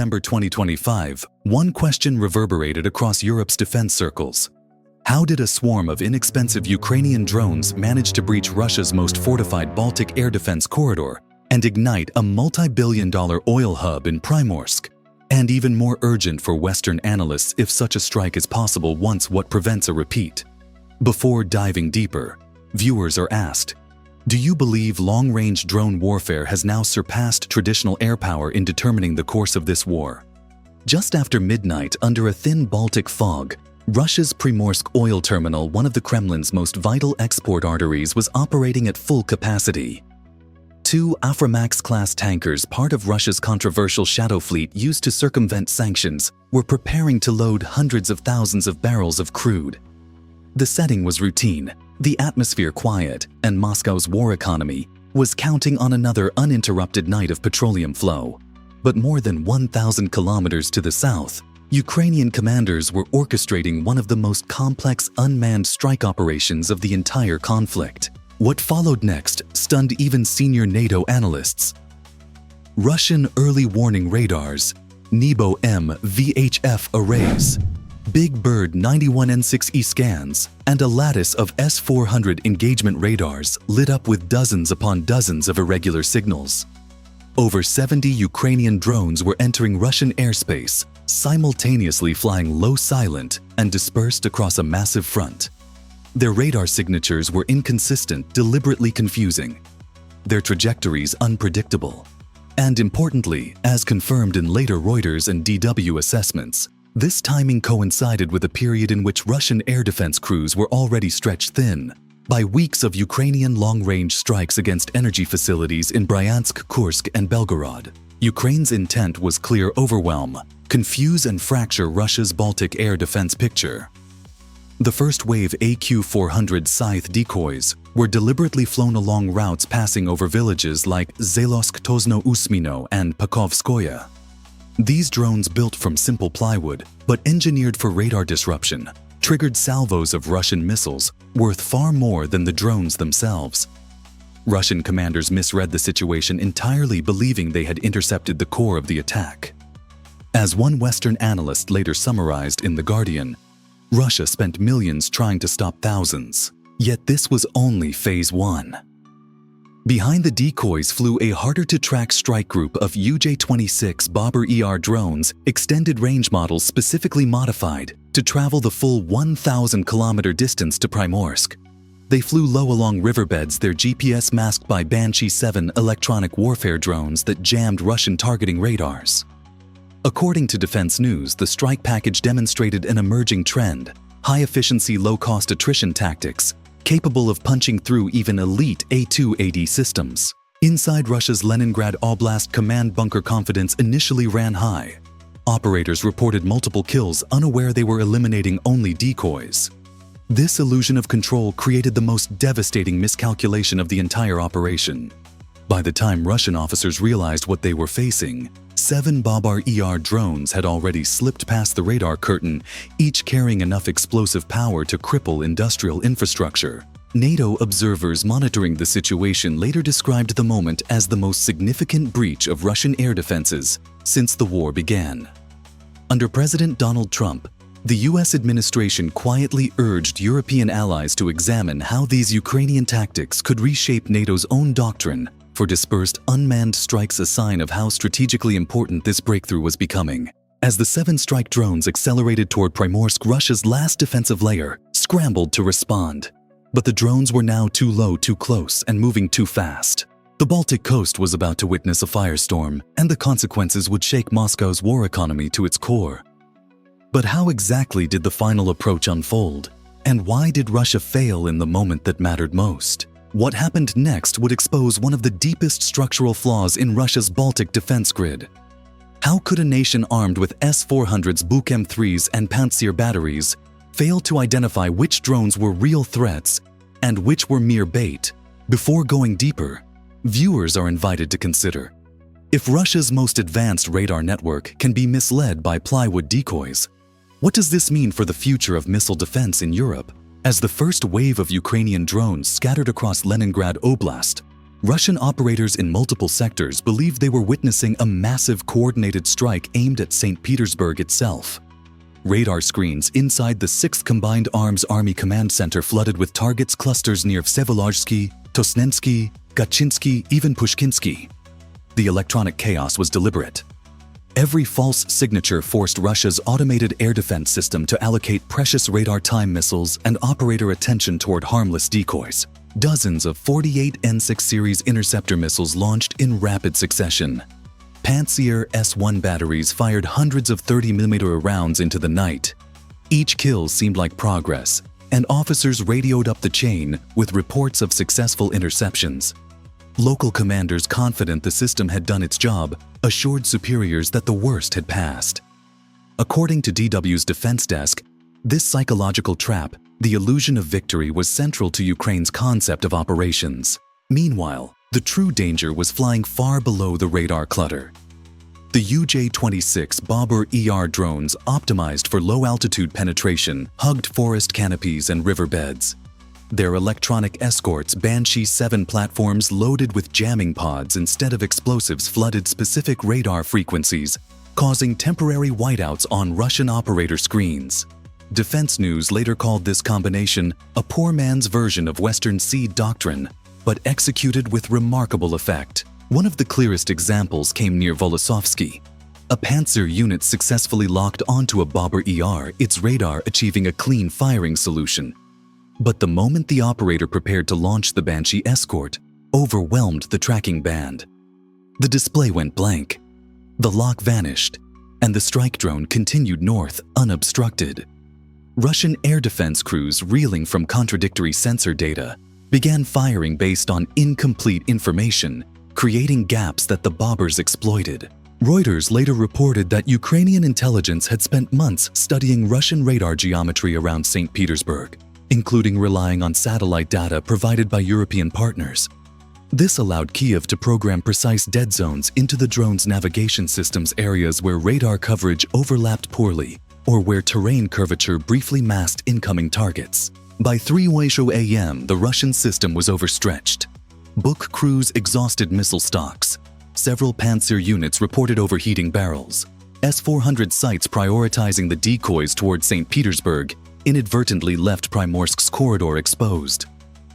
September 2025, one question reverberated across Europe's defense circles. How did a swarm of inexpensive Ukrainian drones manage to breach Russia's most fortified Baltic air defense corridor and ignite a multi-billion-dollar oil hub in Primorsk? And even more urgent for Western analysts if such a strike is possible once, what prevents a repeat? Before diving deeper, viewers are asked, do you believe long-range drone warfare has now surpassed traditional air power in determining the course of this war? Just after midnight, under a thin Baltic fog, Russia's Primorsk oil terminal, one of the Kremlin's most vital export arteries, was operating at full capacity. Two Aframax-class tankers, part of Russia's controversial shadow fleet used to circumvent sanctions, were preparing to load hundreds of thousands of barrels of crude. The setting was routine, the atmosphere quiet, and Moscow's war economy was counting on another uninterrupted night of petroleum flow. But more than 1,000 kilometers to the south, Ukrainian commanders were orchestrating one of the most complex unmanned strike operations of the entire conflict. What followed next stunned even senior NATO analysts. Russian early warning radars, Nebo-M VHF arrays, Big Bird 91N6E scans, and a lattice of S-400 engagement radars lit up with dozens upon dozens of irregular signals. Over 70 Ukrainian drones were entering Russian airspace, simultaneously flying low silent and dispersed across a massive front. Their radar signatures were inconsistent, deliberately confusing. Their trajectories unpredictable. And importantly, as confirmed in later Reuters and DW assessments, this timing coincided with a period in which Russian air defense crews were already stretched thin by weeks of Ukrainian long-range strikes against energy facilities in Bryansk, Kursk, and Belgorod. Ukraine's intent was clear: overwhelm, confuse and fracture Russia's Baltic air defense picture. The first wave AQ-400 Scythe decoys were deliberately flown along routes passing over villages like Zelosk-Tozno-Usmino and Pakhovskoye. These drones, built from simple plywood but engineered for radar disruption, triggered salvos of Russian missiles worth far more than the drones themselves. Russian commanders misread the situation entirely, believing they had intercepted the core of the attack. As one Western analyst later summarized in The Guardian, Russia spent millions trying to stop thousands. Yet this was only phase one. Behind the decoys flew a harder-to-track strike group of UJ-26 Bobber-ER drones, extended range models specifically modified to travel the full 1,000-kilometer distance to Primorsk. They flew low along riverbeds, their GPS masked by Banshee 7 electronic warfare drones that jammed Russian targeting radars. According to Defense News, the strike package demonstrated an emerging trend: high-efficiency, low-cost attrition tactics, capable of punching through even elite A2AD systems. Inside Russia's Leningrad Oblast command bunker, confidence initially ran high. Operators reported multiple kills, unaware they were eliminating only decoys. This illusion of control created the most devastating miscalculation of the entire operation. By the time Russian officers realized what they were facing, 7 Bobber-ER drones had already slipped past the radar curtain, each carrying enough explosive power to cripple industrial infrastructure. NATO observers monitoring the situation later described the moment as the most significant breach of Russian air defenses since the war began. Under President Donald Trump, the U.S. administration quietly urged European allies to examine how these Ukrainian tactics could reshape NATO's own doctrine for dispersed unmanned strikes, a sign of how strategically important this breakthrough was becoming. As the 7 strike drones accelerated toward Primorsk, Russia's last defensive layer scrambled to respond. But the drones were now too low, too close, and moving too fast. The Baltic coast was about to witness a firestorm, and the consequences would shake Moscow's war economy to its core. But how exactly did the final approach unfold? And why did Russia fail in the moment that mattered most? What happened next would expose one of the deepest structural flaws in Russia's Baltic defense grid. How could a nation armed with S-400s, Buk M3s, and Pantsir batteries fail to identify which drones were real threats and which were mere bait? Before going deeper, viewers are invited to consider: if Russia's most advanced radar network can be misled by plywood decoys, what does this mean for the future of missile defense in Europe? As the first wave of Ukrainian drones scattered across Leningrad Oblast, Russian operators in multiple sectors believed they were witnessing a massive coordinated strike aimed at St. Petersburg itself. Radar screens inside the 6th Combined Arms Army Command Center flooded with targets clusters near Vsevolozhsky, Tosnensky, Gachinsky, even Pushkinsky. The electronic chaos was deliberate. Every false signature forced Russia's automated air defense system to allocate precious radar time missiles and operator attention toward harmless decoys. Dozens of 48 N6 series interceptor missiles launched in rapid succession. Pantsir S-1 batteries fired hundreds of 30mm rounds into the night. Each kill seemed like progress, and officers radioed up the chain with reports of successful interceptions. Local commanders, confident the system had done its job, assured superiors that the worst had passed. According to DW's defense desk, this psychological trap, the illusion of victory, was central to Ukraine's concept of operations. Meanwhile, the true danger was flying far below the radar clutter. The UJ-26 Bobber-ER drones, optimized for low-altitude penetration, hugged forest canopies and riverbeds. Their electronic escorts, Banshee 7 platforms loaded with jamming pods instead of explosives, flooded specific radar frequencies, causing temporary whiteouts on Russian operator screens. Defense News later called this combination a poor man's version of Western Sea doctrine, but executed with remarkable effect. One of the clearest examples came near Volosovsky. A Panzer unit successfully locked onto a Bobber-ER, its radar achieving a clean firing solution. But the moment the operator prepared to launch the Banshee escort, overwhelmed the tracking band. The display went blank. The lock vanished, and the strike drone continued north unobstructed. Russian air defense crews, reeling from contradictory sensor data, began firing based on incomplete information, creating gaps that the bobbers exploited. Reuters later reported that Ukrainian intelligence had spent months studying Russian radar geometry around St. Petersburg, including relying on satellite data provided by European partners. This allowed Kyiv to program precise dead zones into the drone's navigation systems, areas where radar coverage overlapped poorly or where terrain curvature briefly masked incoming targets. By 3:00 a.m., the Russian system was overstretched. Book crews exhausted missile stocks. Several Panzer units reported overheating barrels. S-400 sites prioritizing the decoys toward St. Petersburg inadvertently left Primorsk's corridor exposed.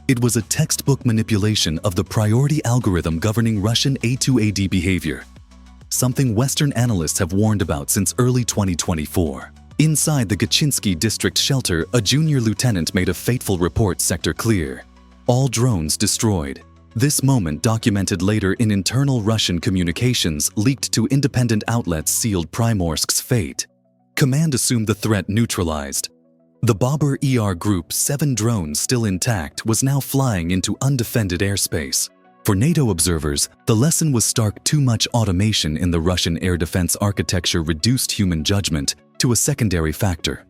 It was a textbook manipulation of the priority algorithm governing Russian A2AD behavior, something Western analysts have warned about since early 2024. Inside the Gachinsky district shelter, a junior lieutenant made a fateful report: sector clear. All drones destroyed. This moment, documented later in internal Russian communications leaked to independent outlets, sealed Primorsk's fate. Command assumed the threat neutralized. The Bobber-ER Group, 7 drones still intact, was now flying into undefended airspace. For NATO observers, the lesson was stark: too much automation in the Russian air defense architecture reduced human judgment to a secondary factor.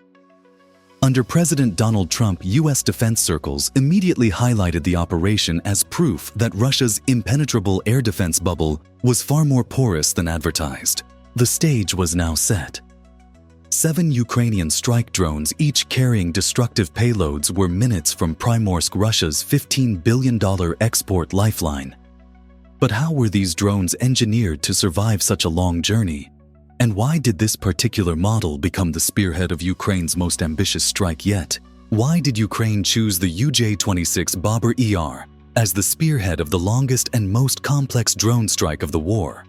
Under President Donald Trump, U.S. defense circles immediately highlighted the operation as proof that Russia's impenetrable air defense bubble was far more porous than advertised. The stage was now set. 7 Ukrainian strike drones, each carrying destructive payloads, were minutes from Primorsk, Russia's $15 billion export lifeline. But how were these drones engineered to survive such a long journey? And why did this particular model become the spearhead of Ukraine's most ambitious strike yet? Why did Ukraine choose the UJ-26 Bobber-ER as the spearhead of the longest and most complex drone strike of the war?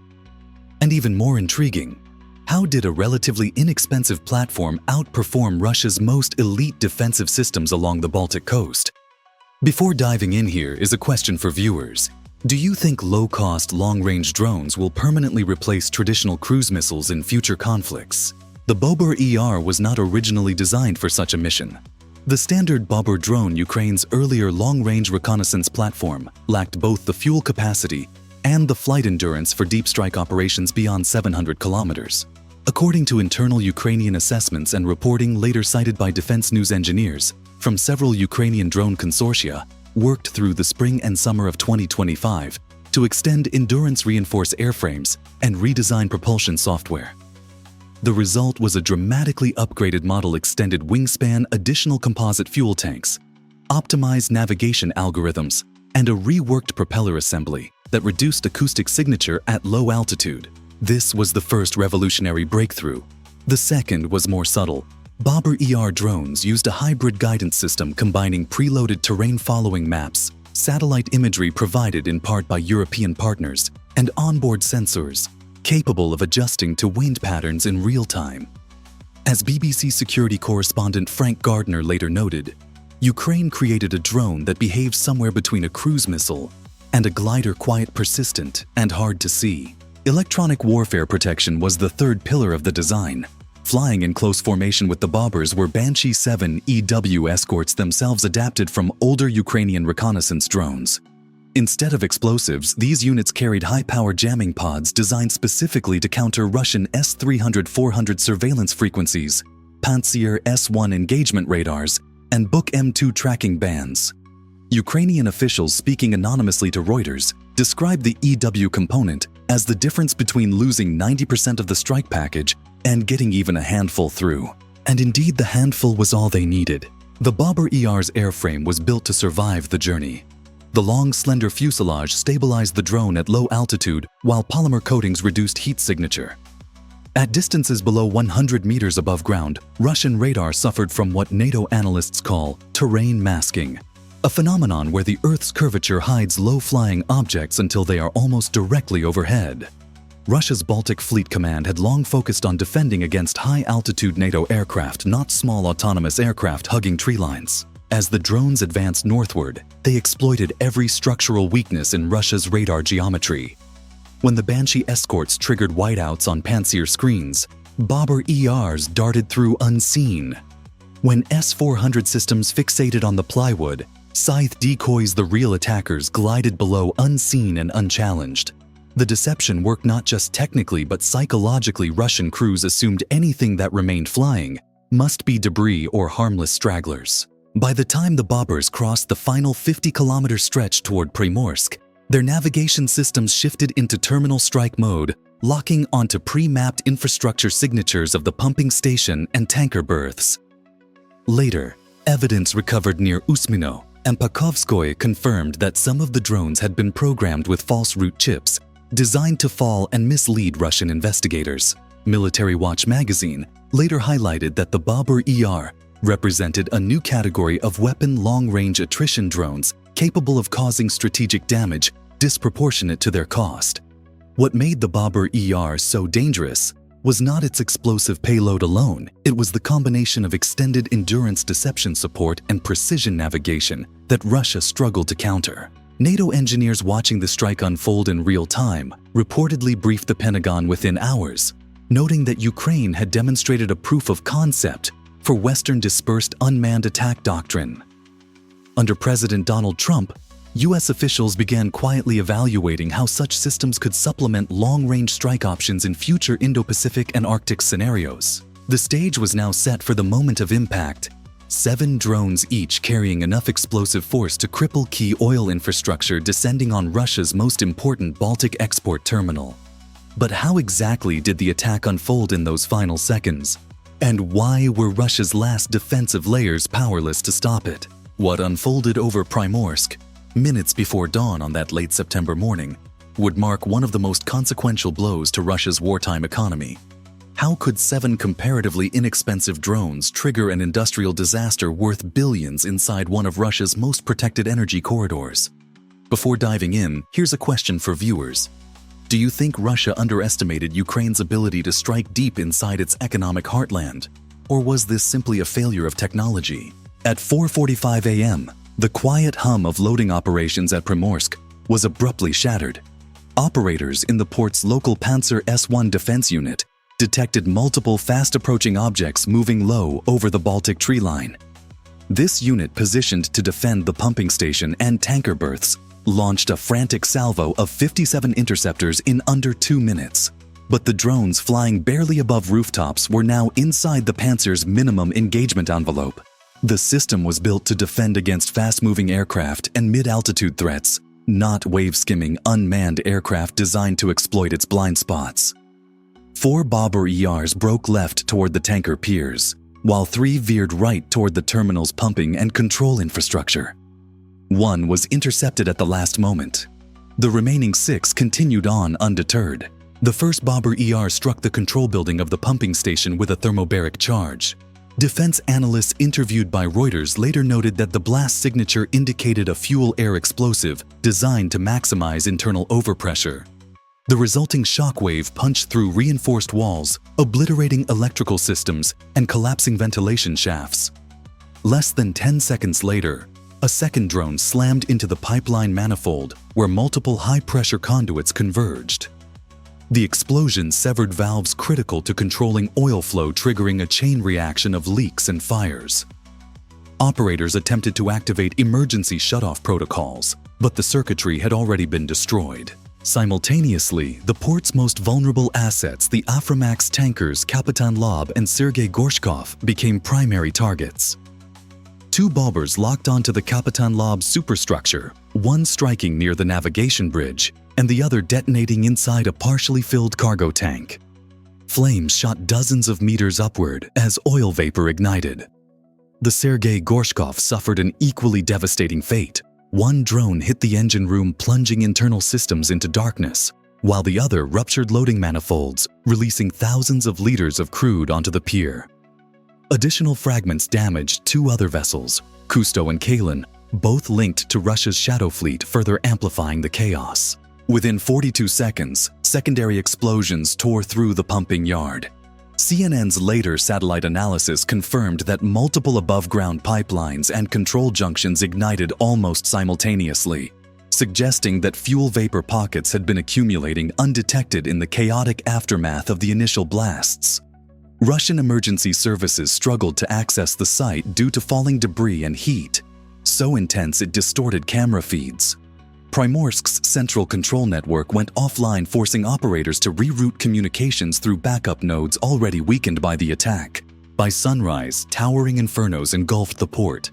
And even more intriguing, how did a relatively inexpensive platform outperform Russia's most elite defensive systems along the Baltic coast? Before diving in, here is a question for viewers. Do you think low-cost, long-range drones will permanently replace traditional cruise missiles in future conflicts? The Bobber-ER was not originally designed for such a mission. The standard Bobber drone, Ukraine's earlier long-range reconnaissance platform, lacked both the fuel capacity and the flight endurance for deep strike operations beyond 700 kilometers. According to internal Ukrainian assessments and reporting later cited by Defense News engineers from several Ukrainian drone consortia, worked through the spring and summer of 2025 to extend endurance, reinforce airframes, and redesign propulsion software. The result was a dramatically upgraded model: extended wingspan, additional composite fuel tanks, optimized navigation algorithms, and a reworked propeller assembly that reduced acoustic signature at low altitude. This was the first revolutionary breakthrough. The second was more subtle. Bobber ER drones used a hybrid guidance system combining preloaded terrain-following maps, satellite imagery provided in part by European partners, and onboard sensors, capable of adjusting to wind patterns in real time. As BBC security correspondent Frank Gardner later noted, Ukraine created a drone that behaves somewhere between a cruise missile and a glider, quiet, persistent, and hard to see. Electronic warfare protection was the third pillar of the design. Flying in close formation with the Bobbers were Banshee 7 EW escorts, themselves adapted from older Ukrainian reconnaissance drones. Instead of explosives, these units carried high-power jamming pods designed specifically to counter Russian S-300-400 surveillance frequencies, Pantsir S-1 engagement radars, and Buk M2 tracking bands. Ukrainian officials speaking anonymously to Reuters described the EW component as the difference between losing 90% of the strike package and getting even a handful through. And indeed, the handful was all they needed. The Bobber ER's airframe was built to survive the journey. The long, slender fuselage stabilized the drone at low altitude, while polymer coatings reduced heat signature. At distances below 100 meters above ground, Russian radar suffered from what NATO analysts call terrain masking, a phenomenon where the Earth's curvature hides low-flying objects until they are almost directly overhead. Russia's Baltic Fleet Command had long focused on defending against high-altitude NATO aircraft, not small autonomous aircraft hugging tree lines. As the drones advanced northward, they exploited every structural weakness in Russia's radar geometry. When the Banshee escorts triggered whiteouts on Pantsir screens, Bobber ERs darted through unseen. When S-400 systems fixated on the plywood, Scythe decoys the real attackers glided below unseen and unchallenged. The deception worked not just technically but psychologically. Russian crews assumed anything that remained flying must be debris or harmless stragglers. By the time the Bobbers crossed the final 50-kilometer stretch toward Primorsk, their navigation systems shifted into terminal strike mode, locking onto pre-mapped infrastructure signatures of the pumping station and tanker berths. Later, evidence recovered near Usmino and Pakhovskoye confirmed that some of the drones had been programmed with false route chips, designed to fall and mislead Russian investigators. Military Watch magazine later highlighted that the Bobber ER represented a new category of weapon long-range attrition drones capable of causing strategic damage disproportionate to their cost. What made the Bobber ER so dangerous was not its explosive payload alone, it was the combination of extended endurance deception support and precision navigation that Russia struggled to counter. NATO engineers watching the strike unfold in real time reportedly briefed the Pentagon within hours, noting that Ukraine had demonstrated a proof of concept for Western dispersed unmanned attack doctrine. Under President Donald Trump, U.S. officials began quietly evaluating how such systems could supplement long-range strike options in future Indo-Pacific and Arctic scenarios. The stage was now set for the moment of impact. 7 drones each carrying enough explosive force to cripple key oil infrastructure descending on Russia's most important Baltic export terminal. But how exactly did the attack unfold in those final seconds? And why were Russia's last defensive layers powerless to stop it? What unfolded over Primorsk, minutes before dawn on that late September morning, would mark one of the most consequential blows to Russia's wartime economy. How could 7 comparatively inexpensive drones trigger an industrial disaster worth billions inside one of Russia's most protected energy corridors? Before diving in, here's a question for viewers. Do you think Russia underestimated Ukraine's ability to strike deep inside its economic heartland? Or was this simply a failure of technology? At 4:45 a.m., the quiet hum of loading operations at Primorsk was abruptly shattered. Operators in the port's local Panzer S-1 defense unit detected multiple fast-approaching objects moving low over the Baltic tree line. This unit, positioned to defend the pumping station and tanker berths, launched a frantic salvo of 57 interceptors in under 2 minutes. But the drones flying barely above rooftops were now inside the Panzer's minimum engagement envelope. The system was built to defend against fast-moving aircraft and mid-altitude threats, not wave-skimming unmanned aircraft designed to exploit its blind spots. 4 Bobber ERs broke left toward the tanker piers, while 3 veered right toward the terminal's pumping and control infrastructure. One was intercepted at the last moment. The remaining 6 continued on undeterred. The first Bobber ER struck the control building of the pumping station with a thermobaric charge. Defense analysts interviewed by Reuters later noted that the blast signature indicated a fuel-air explosive designed to maximize internal overpressure. The resulting shockwave punched through reinforced walls, obliterating electrical systems and collapsing ventilation shafts. Less than 10 seconds later, a second drone slammed into the pipeline manifold where multiple high-pressure conduits converged. The explosion severed valves critical to controlling oil flow, triggering a chain reaction of leaks and fires. Operators attempted to activate emergency shutoff protocols, but the circuitry had already been destroyed. Simultaneously, the port's most vulnerable assets, the Aframax tankers Kapitan Lob and Sergei Gorshkov, became primary targets. 2 bombers locked onto the Kapitan Lob superstructure, one striking near the navigation bridge, and the other detonating inside a partially filled cargo tank. Flames shot dozens of meters upward as oil vapor ignited. The Sergei Gorshkov suffered an equally devastating fate. One drone hit the engine room, plunging internal systems into darkness, while the other ruptured loading manifolds, releasing thousands of liters of crude onto the pier. Additional fragments damaged 2 other vessels, Kusto and Kalin, both linked to Russia's Shadow Fleet, further amplifying the chaos. Within 42 seconds, secondary explosions tore through the pumping yard. CNN's later satellite analysis confirmed that multiple above-ground pipelines and control junctions ignited almost simultaneously, suggesting that fuel vapor pockets had been accumulating undetected in the chaotic aftermath of the initial blasts. Russian emergency services struggled to access the site due to falling debris and heat, so intense it distorted camera feeds. Primorsk's central control network went offline, forcing operators to reroute communications through backup nodes already weakened by the attack. By sunrise, towering infernos engulfed the port.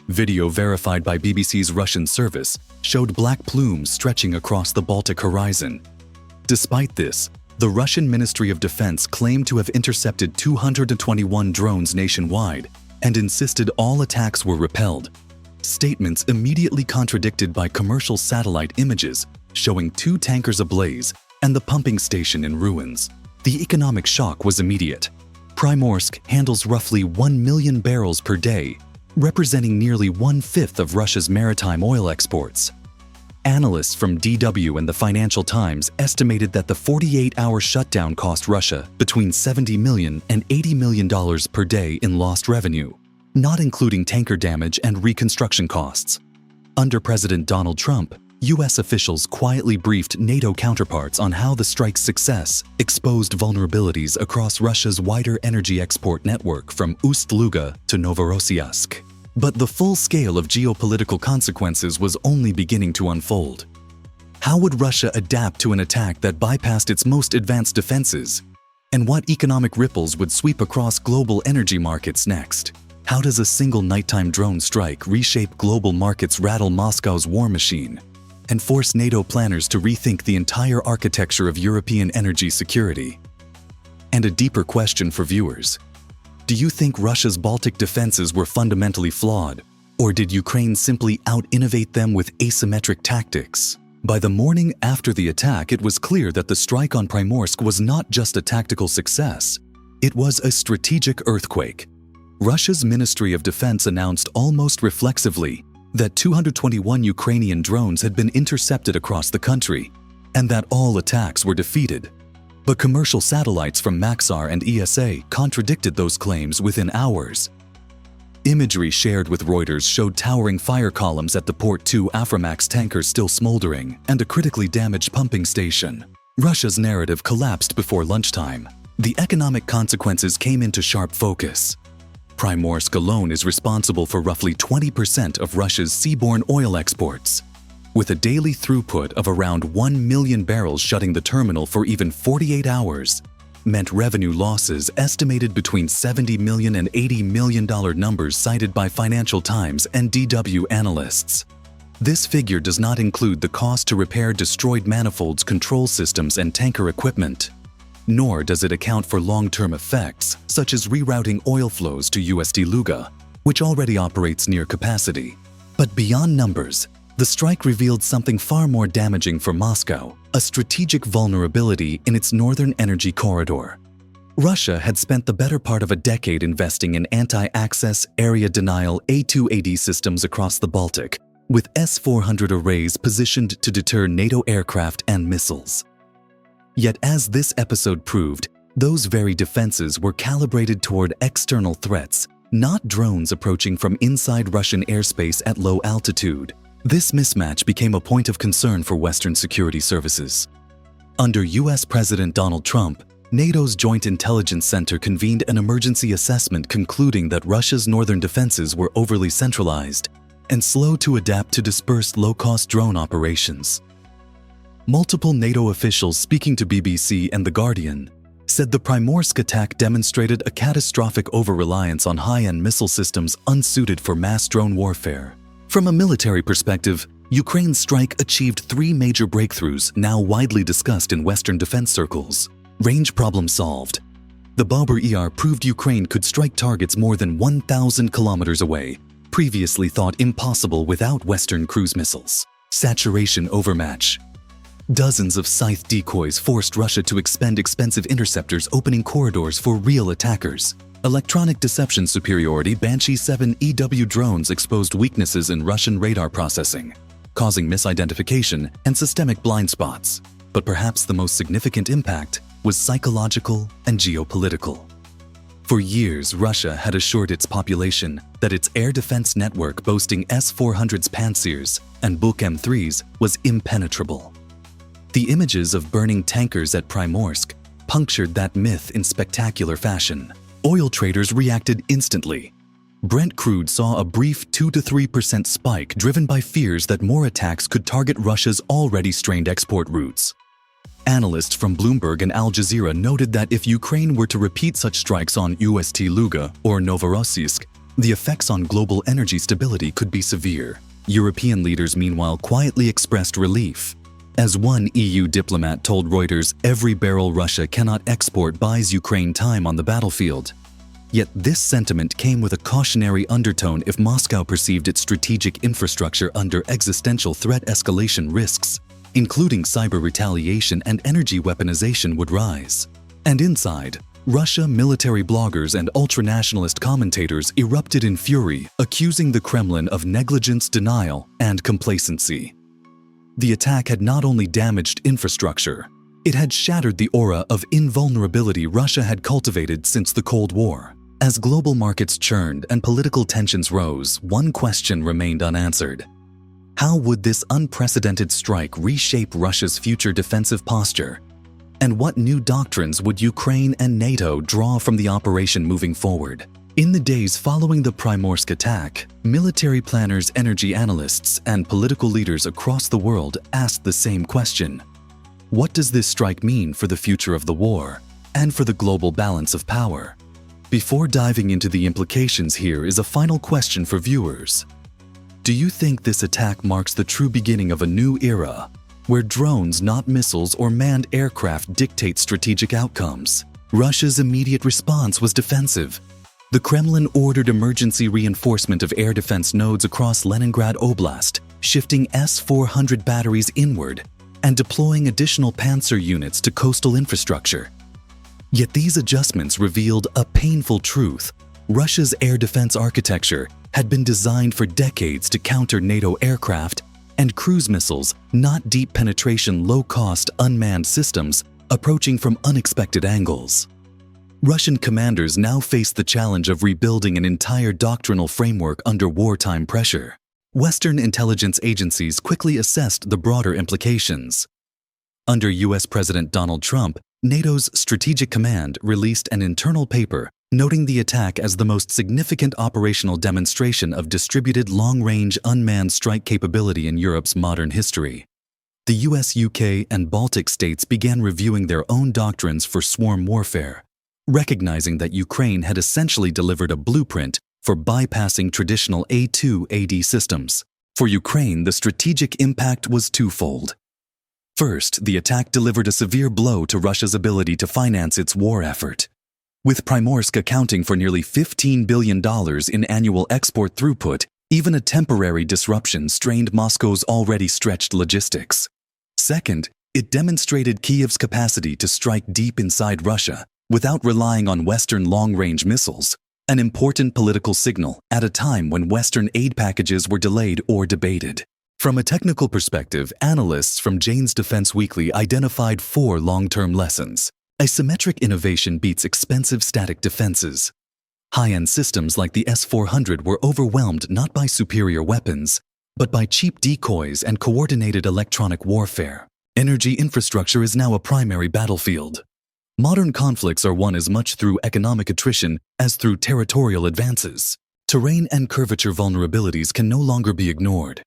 Video verified by BBC's Russian service showed black plumes stretching across the Baltic horizon. Despite this, the Russian Ministry of Defense claimed to have intercepted 221 drones nationwide and insisted all attacks were repelled. Statements immediately contradicted by commercial satellite images showing 2 tankers ablaze and the pumping station in ruins. The economic shock was immediate. Primorsk handles roughly 1 million barrels per day, representing nearly 1/5 of Russia's maritime oil exports. Analysts from DW and the Financial Times estimated that the 48-hour shutdown cost Russia between $70 million and $80 million per day in lost revenue, not including tanker damage and reconstruction costs. Under President Donald Trump, U.S. officials quietly briefed NATO counterparts on how the strike's success exposed vulnerabilities across Russia's wider energy export network from Ust-Luga to Novorossiysk. But the full scale of geopolitical consequences was only beginning to unfold. How would Russia adapt to an attack that bypassed its most advanced defenses? And what economic ripples would sweep across global energy markets next? How does a single nighttime drone strike reshape global markets, rattle Moscow's war machine, and force NATO planners to rethink the entire architecture of European energy security? And a deeper question for viewers: do you think Russia's Baltic defenses were fundamentally flawed, or did Ukraine simply out-innovate them with asymmetric tactics? By the morning after the attack, it was clear that the strike on Primorsk was not just a tactical success, it was a strategic earthquake. Russia's Ministry of Defense announced almost reflexively that 221 Ukrainian drones had been intercepted across the country, and that all attacks were defeated. But commercial satellites from Maxar and ESA contradicted those claims within hours. Imagery shared with Reuters showed towering fire columns at the Port 2 Aframax tankers still smoldering and a critically damaged pumping station. Russia's narrative collapsed before lunchtime. The economic consequences came into sharp focus. Primorsk alone is responsible for roughly 20% of Russia's seaborne oil exports, with a daily throughput of around 1 million barrels. Shutting the terminal for even 48 hours meant revenue losses estimated between $70 million and $80 million, numbers cited by Financial Times and DW analysts. This figure does not include the cost to repair destroyed manifolds, control systems, and tanker equipment. Nor does it account for long-term effects, such as rerouting oil flows to Ust-Luga, which already operates near capacity. But beyond numbers, the strike revealed something far more damaging for Moscow, a strategic vulnerability in its northern energy corridor. Russia had spent the better part of a decade investing in anti-access, area denial A2AD systems across the Baltic, with S-400 arrays positioned to deter NATO aircraft and missiles. Yet as this episode proved, those very defenses were calibrated toward external threats, not drones approaching from inside Russian airspace at low altitude. This mismatch became a point of concern for Western security services. Under US President Donald Trump, NATO's Joint Intelligence Center convened an emergency assessment concluding that Russia's northern defenses were overly centralized and slow to adapt to dispersed low-cost drone operations. Multiple NATO officials speaking to BBC and The Guardian said the Primorsk attack demonstrated a catastrophic over-reliance on high-end missile systems unsuited for mass drone warfare. From a military perspective, Ukraine's strike achieved three major breakthroughs now widely discussed in Western defense circles. Range problem solved. The Babur-ER proved Ukraine could strike targets more than 1,000 kilometers away, previously thought impossible without Western cruise missiles. Saturation overmatch. Dozens of scythe decoys forced Russia to expend expensive interceptors, opening corridors for real attackers. Electronic deception superiority. Banshee 7 EW drones exposed weaknesses in Russian radar processing, causing misidentification and systemic blind spots. But perhaps the most significant impact was psychological and geopolitical. For years, Russia had assured its population that its air defense network boasting S-400's Pantsir and Buk M3s was impenetrable. The images of burning tankers at Primorsk punctured that myth in spectacular fashion. Oil traders reacted instantly. Brent crude saw a brief 2 to 3% spike driven by fears that more attacks could target Russia's already strained export routes. Analysts from Bloomberg and Al Jazeera noted that if Ukraine were to repeat such strikes on Ust Luga or Novorossiysk, the effects on global energy stability could be severe. European leaders meanwhile quietly expressed relief. As one EU diplomat told Reuters, every barrel Russia cannot export buys Ukraine time on the battlefield. Yet this sentiment came with a cautionary undertone if Moscow perceived its strategic infrastructure under existential threat. Escalation risks, including cyber retaliation and energy weaponization, would rise. And inside, Russia military bloggers and ultranationalist commentators erupted in fury, accusing the Kremlin of negligence, denial, and complacency. The attack had not only damaged infrastructure, it had shattered the aura of invulnerability Russia had cultivated since the Cold War. As global markets churned and political tensions rose, one question remained unanswered. How would this unprecedented strike reshape Russia's future defensive posture? And what new doctrines would Ukraine and NATO draw from the operation moving forward? In the days following the Primorsk attack, military planners, energy analysts, and political leaders across the world asked the same question. What does this strike mean for the future of the war and for the global balance of power? Before diving into the implications, here is a final question for viewers. Do you think this attack marks the true beginning of a new era, where drones, not missiles or manned aircraft, dictate strategic outcomes? Russia's immediate response was defensive. The Kremlin ordered emergency reinforcement of air defense nodes across Leningrad Oblast, shifting S-400 batteries inward and deploying additional Pantsir units to coastal infrastructure. Yet these adjustments revealed a painful truth. Russia's air defense architecture had been designed for decades to counter NATO aircraft and cruise missiles, not deep penetration, low-cost, unmanned systems approaching from unexpected angles. Russian commanders now faced the challenge of rebuilding an entire doctrinal framework under wartime pressure. Western intelligence agencies quickly assessed the broader implications. Under US President Donald Trump, NATO's Strategic Command released an internal paper noting the attack as the most significant operational demonstration of distributed long-range unmanned strike capability in Europe's modern history. The US, UK, and Baltic states began reviewing their own doctrines for swarm warfare, recognizing that Ukraine had essentially delivered a blueprint for bypassing traditional A2AD systems. For Ukraine, the strategic impact was twofold. First, the attack delivered a severe blow to Russia's ability to finance its war effort. With Primorsk accounting for nearly $15 billion in annual export throughput, Even a temporary disruption strained Moscow's already stretched logistics. Second, it demonstrated Kyiv's capacity to strike deep inside Russia without relying on Western long-range missiles, an important political signal at a time when Western aid packages were delayed or debated. From a technical perspective, analysts from Jane's Defense Weekly identified 4 long-term lessons. Asymmetric innovation beats expensive static defenses. High-end systems like the S-400 were overwhelmed not by superior weapons, but by cheap decoys and coordinated electronic warfare. Energy infrastructure is now a primary battlefield. Modern conflicts are won as much through economic attrition as through territorial advances. Terrain and curvature vulnerabilities can no longer be ignored.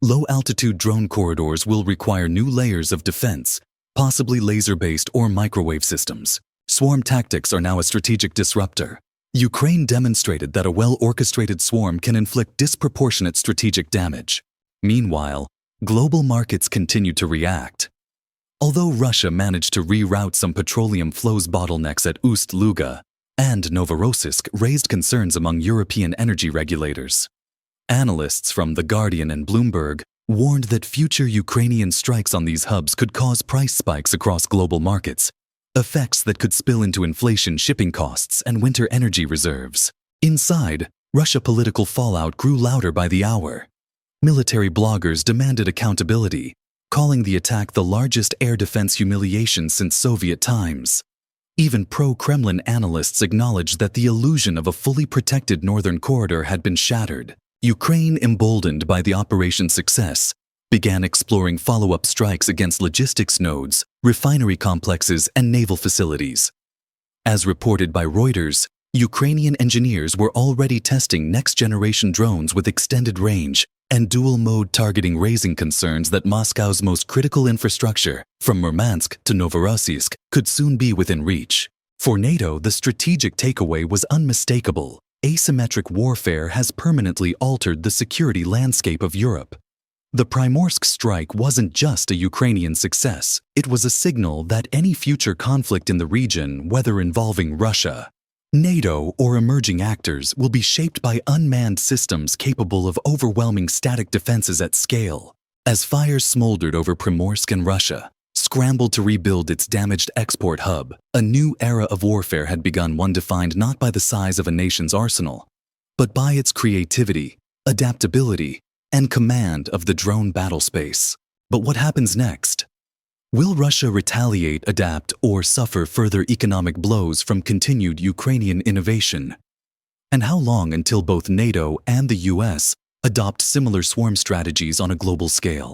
Low-altitude drone corridors will require new layers of defense, possibly laser-based or microwave systems. Swarm tactics are now a strategic disruptor. Ukraine demonstrated that a well-orchestrated swarm can inflict disproportionate strategic damage. Meanwhile, global markets continue to react. Although Russia managed to reroute some petroleum flows, bottlenecks at Ust-Luga and Novorossiysk raised concerns among European energy regulators. Analysts from The Guardian and Bloomberg warned that future Ukrainian strikes on these hubs could cause price spikes across global markets, effects that could spill into inflation, shipping costs, and winter energy reserves. Inside, Russia political fallout grew louder by the hour. Military bloggers demanded accountability, calling the attack the largest air defense humiliation since Soviet times. Even pro-Kremlin analysts acknowledged that the illusion of a fully protected northern corridor had been shattered. Ukraine, emboldened by the operation's success, began exploring follow-up strikes against logistics nodes, refinery complexes, and naval facilities. As reported by Reuters, Ukrainian engineers were already testing next-generation drones with extended range and dual-mode targeting, raising concerns that Moscow's most critical infrastructure, from Murmansk to Novorossiysk, could soon be within reach. For NATO, the strategic takeaway was unmistakable. Asymmetric warfare has permanently altered the security landscape of Europe. The Primorsk strike wasn't just a Ukrainian success. It was a signal that any future conflict in the region, whether involving Russia, NATO, or emerging actors, will be shaped by unmanned systems capable of overwhelming static defenses at scale. As fires smoldered over Primorsk and Russia scrambled to rebuild its damaged export hub, a new era of warfare had begun, one defined not by the size of a nation's arsenal, but by its creativity, adaptability, and command of the drone battlespace. But what happens next? Will Russia retaliate, adapt, or suffer further economic blows from continued Ukrainian innovation? And how long until both NATO and the US adopt similar swarm strategies on a global scale?